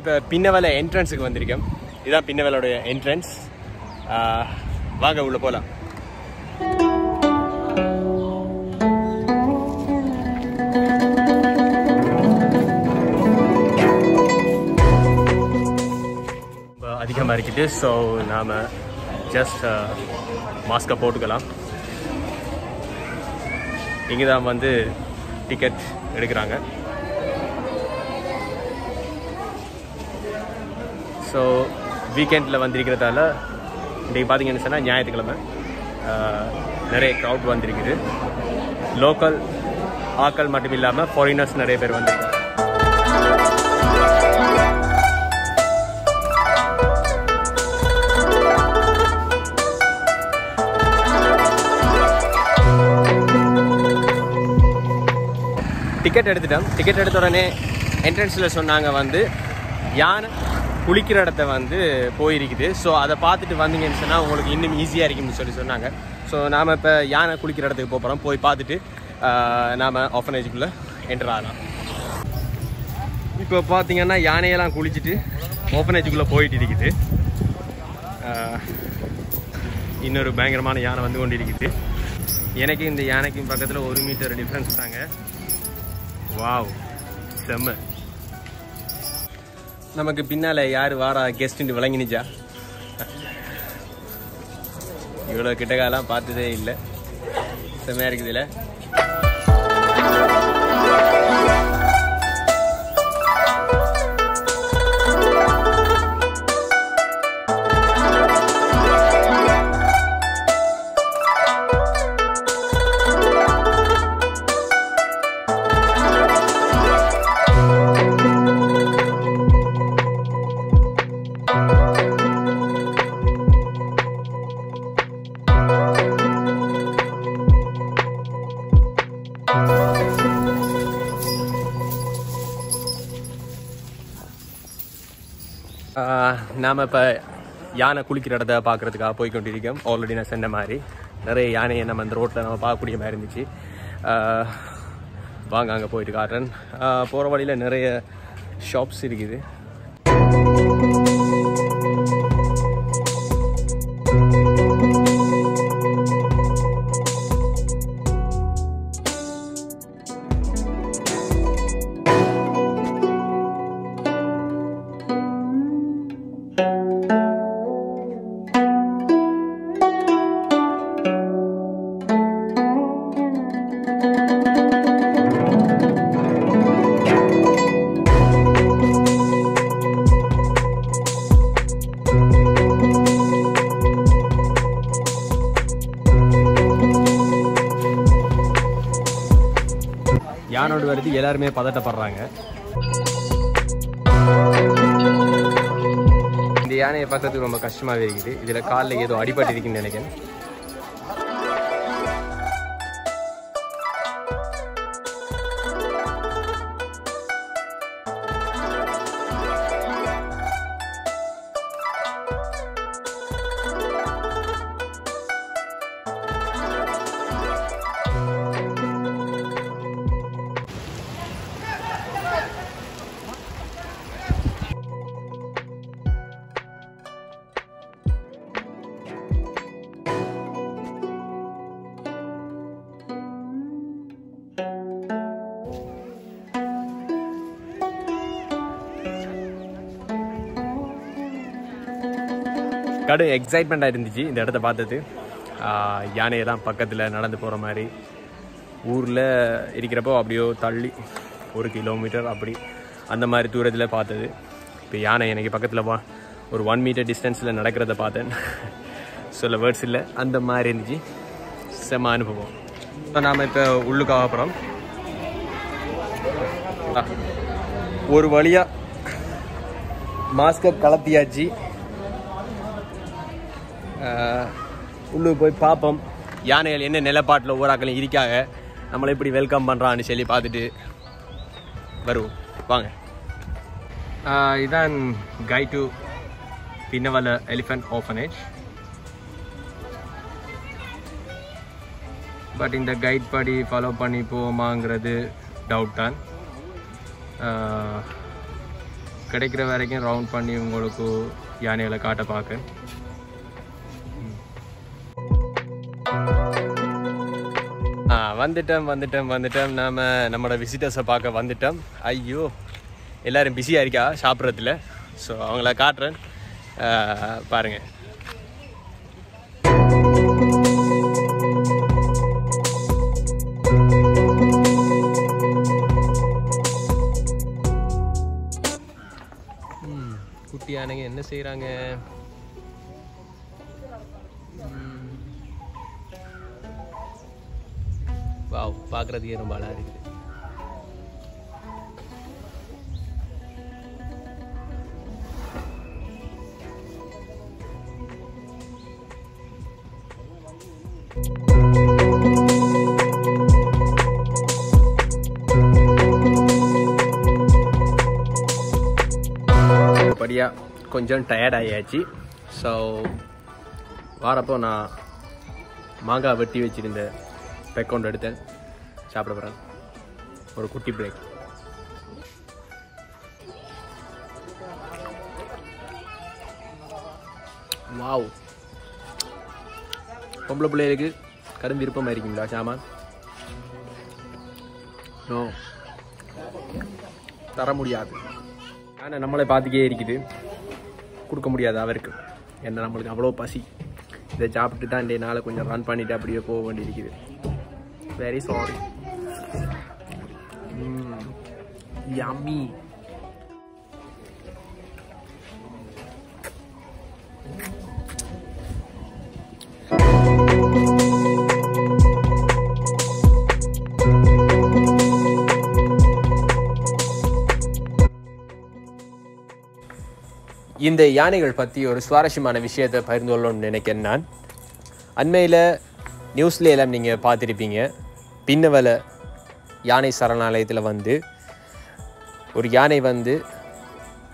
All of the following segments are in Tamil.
இப்போ பின்னவலை என்ட்ரன்ஸுக்கு வந்திருக்கோம். இதுதான் பின்னவலோடைய என்ட்ரன்ஸ். வாங்க உள்ள போகலாம். அதிகமாக இருக்குது. ஸோ நாம் ஜஸ்ட் மாஸ்கை போட்டுக்கலாம். இங்கே தான் வந்து டிக்கெட் எடுக்கிறாங்க. ஸோ வீக்கெண்டில் வந்திருக்கிறதால இன்றைக்கி பார்த்தீங்கன்னு சொன்னால் ஞாயிற்றுக்கிழமை நிறைய க்ரௌட் வந்திருக்குது. லோக்கல் ஆக்கள் மட்டும் இல்லாமல் ஃபாரினர்ஸ் நிறைய பேர் வந்திருக்காங்க. டிக்கெட் எடுத்துட்டோம். டிக்கெட் எடுத்த உடனே என்ட்ரன்ஸில் சொன்னாங்க வந்து யானை குளிக்கிற இடத்த வந்து போயிருக்குது. ஸோ அதை பார்த்துட்டு வந்தீங்கன்னு சொன்னால் உங்களுக்கு இன்னும் ஈஸியாக இருக்கும்னு சொன்னாங்க. ஸோ நாம் இப்போ யானை குளிக்கிற இடத்துக்கு போகிறோம். போய் பார்த்துட்டு நாம் ஆர்ஃபனேஜுக்குள்ளே என்டர் ஆகலாம். இப்போ பார்த்தீங்கன்னா யானையெல்லாம் குளிச்சுட்டு ஆர்ஃபனேஜுக்குள்ளே போயிட்டு இருக்குது. இன்னொரு பயங்கரமான யானை வந்து கொண்டு இருக்குது. எனக்கு இந்த யானைக்கும் பக்கத்தில் 1 மீட்டர் டிஃப்ரென்ஸ் தாங்க. வாவ், செம்ம. நமக்கு பின்னால் யார் வாரா கெஸ்ட்டு விளங்கினுச்சா? இவ்வளோ கிட்டக்காலாம் பார்த்ததே இல்லை. செம்மையாக இருக்குதுல்ல. நாம் இப்போ யானை குளிக்கிற இடத்த பார்க்குறதுக்காக போய்கொண்டிருக்கோம். ஆல்ரெடி நான் சொன்ன மாதிரி நிறைய யானையை நம்ம அந்த ரோட்டில் நம்ம பார்க்கக்கூடிய மாதிரி இருந்துச்சு. வாங்க அங்கே போயிட்டு காட்டுறேன். போகிற வழியில் நிறைய ஷாப்ஸ் இருக்குது. யானோடு வருது எல்லாருமே பதட்டப்படுறாங்க. இந்த யானையை பார்க்கறதுக்கு ரொம்ப கஷ்டமாகவே இருக்குது. இதில் காலில் ஏதோ அடிபட்டு இருக்குன்னு நினைக்கிறேன். கடும் எக்ஸைட்மெண்ட்டாக இருந்துச்சு இந்த இடத்த பார்த்தது. யானையெல்லாம் பக்கத்தில் நடந்து போகிற மாதிரி ஊரில் இருக்கிறப்போ அப்படியோ தள்ளி 1 கிலோமீட்டர் அப்படி அந்த மாதிரி தூரத்தில் பார்த்தது. இப்போ யானை எனக்கு பக்கத்தில் ஒரு 1 மீட்டர் டிஸ்டன்ஸில் நடக்கிறத பார்த்தேன். சொல்ல வேர்ட்ஸ் இல்லை, அந்த மாதிரி இருந்துச்சு. செம்ம அனுபவம். இப்போ நாம் இப்போ உள்ளுக்காக போகிறோம். ஒரு வழியாக மாஸ்கை கலத்தியாச்சு. உள்ளுக்கு போய் பார்ப்போம் யானைகள் என்ன நிலப்பாட்டில் ஊராக்களும் இருக்காங்க, நம்மளை எப்படி வெல்கம் பண்ணுறான்னு சொல்லி பார்த்துட்டு வருவோம். வாங்க. இதுதான் guide to Pinnawala Elephant Orphanage. But இந்த கைட் படி ஃபாலோ பண்ணி போமாங்கிறது டவுட் தான். கிடைக்கிற வரைக்கும் ரவுண்ட் பண்ணி உங்களுக்கு யானைகளை காட்ட பார்க்க. வந்துட்டோம் நம்மளோட விசிட்டர்ஸை பார்க்க வந்துட்டோம். ஐயோ எல்லோரும் பிஸியாக இருக்கா சாப்பிட்றதுல. ஸோ அவங்கள காட்டுறேன் பாருங்கள். குட்டி யானைங்க என்ன செய்கிறாங்க? வாவ், பார்க்குறதுக்கே ரொம்ப அழகாக இருக்குது. படியாக கொஞ்சம் டயர்ட் ஆகியாச்சு. ஸோ வாரப்போ நான் மாங்காய் வெட்டி வச்சுருந்த பெக்கவுண்ட் எடுத்தேன், சாப்பிட போகிறேன். ஒரு குட்டி பிரேக். வாவ், பொம்பளை பிள்ளைகளுக்கு கடும் விருப்பமாக இருக்குங்களா சாமான்? நோ, தர முடியாது. ஆனால் நம்மளை பார்த்துக்கே இருக்குது, கொடுக்க முடியாது அவருக்கு. என்ன நம்மளுக்கு அவ்வளோ பசி. இதை சாப்பிட்டு தான் இந்த நாளை கொஞ்சம் ரன் பண்ணிவிட்டு அப்படியே போக வேண்டியிருக்குது. Very sorry. யம்மி. இந்த யானைகள் பற்றி ஒரு சுவாரஸ்யமான விஷயத்தை பகிர்ந்து கொள்ளணும்னு நினைக்கிறேன் நான். அண்மையில் நியூஸ்ல எல்லாம் நீங்கள் பார்த்துருப்பீங்க, பின்னவல யானை சரணாலயத்தில் வந்து ஒரு யானை வந்து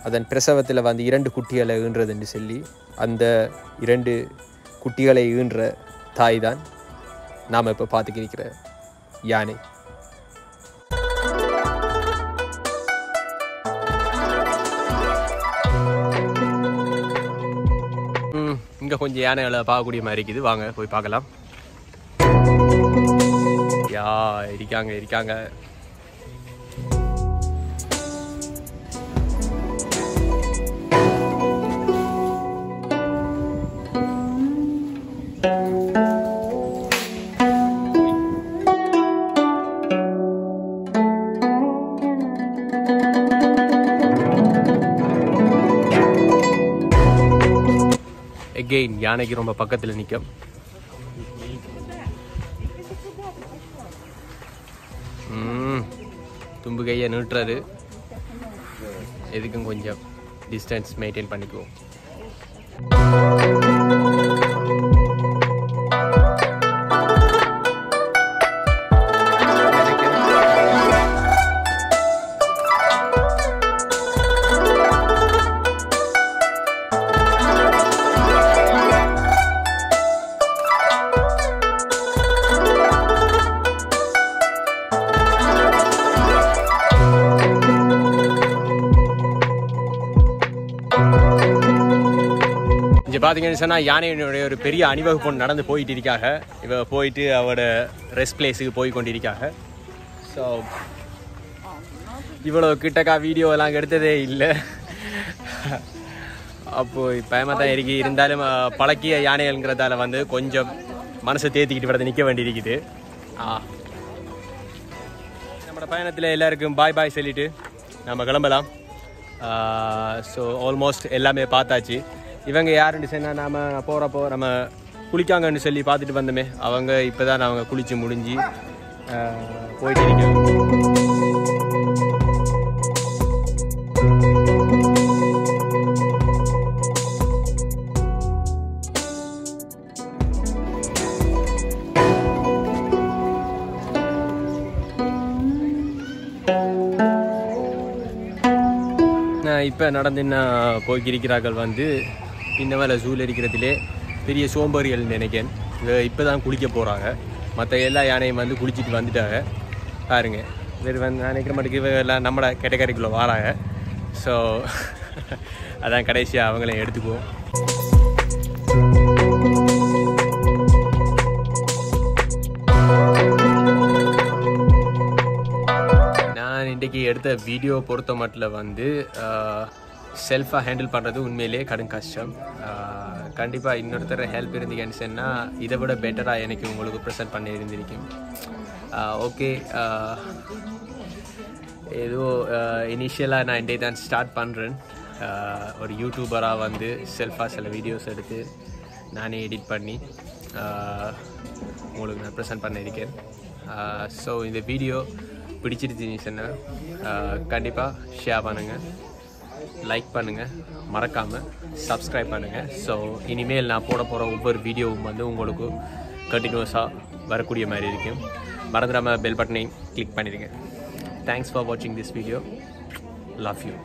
அதன் பிரசவத்தில் வந்து 2 குட்டிகளை ஈன்றதுன்னு சொல்லி, அந்த 2 குட்டிகளை ஈன்ற தாய் தான் நாம் இப்போ பார்த்துக்கிற யானை. இங்கே கொஞ்சம் யானைகளை பார்க்கக்கூடிய மாதிரி இருக்குது, வாங்க போய் பார்க்கலாம். இருக்காங்க. எகெயின் யானைக்கு ரொம்ப பக்கத்தில் நிற்கும். தும்பு கையை நிறுத்துறது, எதுக்கும் கொஞ்சம் டிஸ்டன்ஸ் மெயின்டைன் பண்ணிக்குவோம். இங்கே பார்த்தீங்கன்னு சொன்னால் யானையினுடைய ஒரு பெரிய அணிவகுப்பு நடந்து போயிட்டு இருக்காங்க. இவ போயிட்டு அவட ரெஸ்ட் பிளேஸுக்கு போய் கொண்டிருக்காங்க. ஸோ இவ்வளோ கிட்டக்கா வீடியோ எல்லாம் எடுத்ததே இல்லை. அப்போது பயமாக தான் இருக்கு. இருந்தாலும் பழக்கிய யானைகள்ங்கிறதால வந்து கொஞ்சம் மனசை தேத்திக்கிட்டு வரது நிற்க வேண்டியிருக்குது. நம்மளோட பயணத்தில் எல்லாருக்கும் பாய் பாய் சொல்லிட்டு நம்ம கிளம்பலாம். ஸோ ஆல்மோஸ்ட் எல்லாமே பார்த்தாச்சு. இவங்க யாருன்னு சொன்னால் நாம் போகிறப்போ நம்ம குளிக்காங்கன்னு சொல்லி பார்த்துட்டு வந்தோமே, அவங்க இப்போ தான் அவங்க குளித்து முடிஞ்சு போயிட்டு இருக்காங்க. இப்போ நடந்துன்னா போய்க்கிருக்கிறார்கள் வந்து பின்னவல ஜூவில் இருக்கிறதுலே பெரிய சோம்பேறிகள் நினைக்கிறேன். இப்போ தான் குளிக்க போகிறாங்க. மற்ற எல்லா யானையும் வந்து குளிச்சுட்டு வந்துட்டாங்க. பாருங்க, வேறு வந்து நினைக்கிற மாட்டேங்குது எல்லாம் நம்மளோட கேட்டகரிக்குள்ளே வராங்க. ஸோ அதான் கடைசியாக அவங்களையும் எடுத்துக்குவோம். நான் இன்றைக்கி எடுத்த வீடியோ பொறுத்த மட்டும் வந்து செல்ஃபாக ஹேண்டில் பண்ணுறது உண்மையிலே கடும் கஷ்டம். கண்டிப்பாக இன்னொருத்தர் ஹெல்ப் இருந்தீங்கன்னு சொன்னால் இதை விட பெட்டராக எனக்கு உங்களுக்கு ப்ரெசென்ட் பண்ணி இருந்திருக்கும். ஓகே, ஏதோ இனிஷியலாக நான் இன்றைக்கு தான் ஸ்டார்ட் பண்ணுறேன். ஒரு யூடியூபராக வந்து செல்ஃபாக சில வீடியோஸ் எடுத்து நானே எடிட் பண்ணி உங்களுக்கு நான் ப்ரெசென்ட் பண்ணியிருக்கேன். ஸோ இந்த வீடியோ பிடிச்சிருந்துச்சுன்னு சொன்னால் கண்டிப்பாக ஷேர் பண்ணுங்கள், லைக் பண்ணுங்கள், மறக்காமல் சப்ஸ்கிரைப் பண்ணுங்கள். ஸோ இனிமேல் நான் போட போகிற ஒவ்வொரு வீடியோவும் வந்து உங்களுக்கு கண்டினியூஸாக வரக்கூடிய மாதிரி இருக்கும். மறந்துடாமல் பெல் பட்டனையும் கிளிக் பண்ணிடுங்க. தேங்க்ஸ் ஃபார் வாட்சிங் திஸ் வீடியோ. Love you.